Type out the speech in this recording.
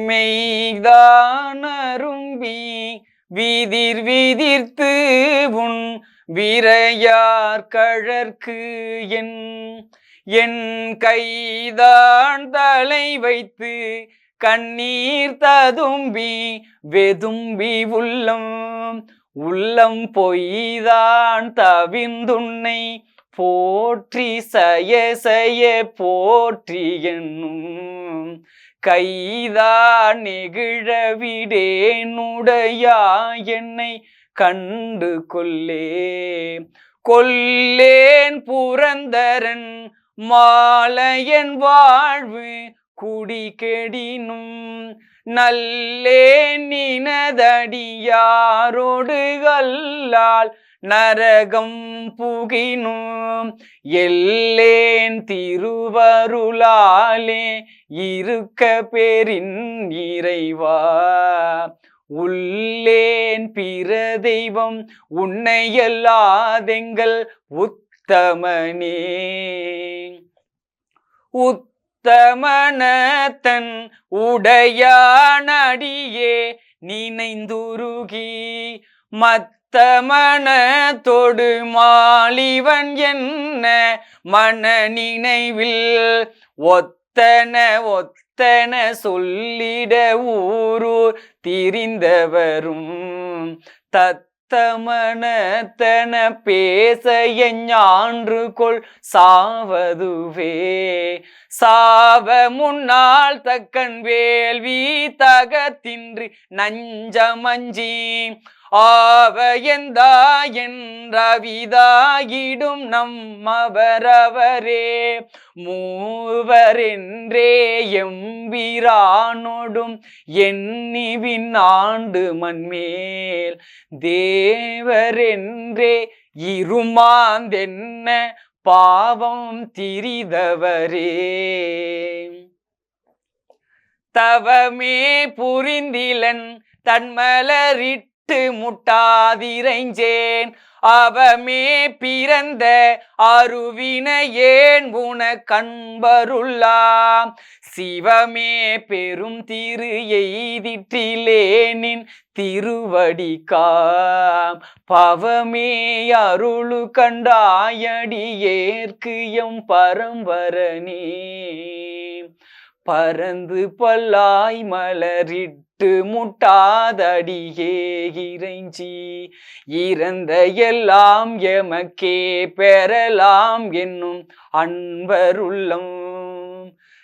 மெய்தான் அரும்பி வீதிர் வீதிர்த்து உன் விரையார் கழற்கு என் என் கைதான் தலை வைத்து கண்ணீர் ததும்பி வெதும்பி உள்ளம் உள்ளம் பொய்தான் தவிர்ந்துன்னை போற்றி சய சய போற்றி என்னும் கைதான் நெகிழவிடேனுடையா என்னை கண்டு கொல்லே கொல்லேன் புரந்தரன் மாலையன் வாழ்வு குடி கெடினும் நல்லேன் நினதடியாரோடு கல்லால் நரகம் புகினும் எல்லேன் திருவருளாலே இருக்க பெரின் இறைவா உள்ளேன் பிற தெய்வம் உன்னையல்லாதெங்கள் உத்தமனே உத்தமனத்தன் உடையானடியே நினைந்துருகி மத்தமன தொடு மாலிவன் என்ன மன நினைவில் ஒத்தன ஒத்தன சொல்லிட ஊரூர் திரிந்தவரும் தத்தமனத்தன பேச ஞான்று கொள் சாவதுவே சாவ முன்னால் தக்கன் வேள்வி தகத்தின்றி நஞ்சமஞ்சி ஆவயந்தா என்றவிதாயிடும் நம்மவரவரே மூவரென்றே எம்பிரானோடும் எண்ணிவின் ஆண்டு மண்மேல் தேவரென்றே இருமாந்தென்ன பாவம் திரிதவரே தவமே புரிந்திலன் தன்மலரிட்டு முட்டாதிரைஞ்சேன் அவமே பிறந்த அருவினையேன் உன கண்பருள்ளாம் சிவமே பெரும் திரு எய்திற்றிலேனின் திருவடிக்காம் பவமே அருளு கண்டாயடியேற்கு எம் பரம்பரனே பரந்து பல்லாய் மலரிட்டு முட்டாதடியே இறைஞ்சி இறந்த எல்லாம் எமக்கே பெறலாம் என்னும் அன்பருள்ளம்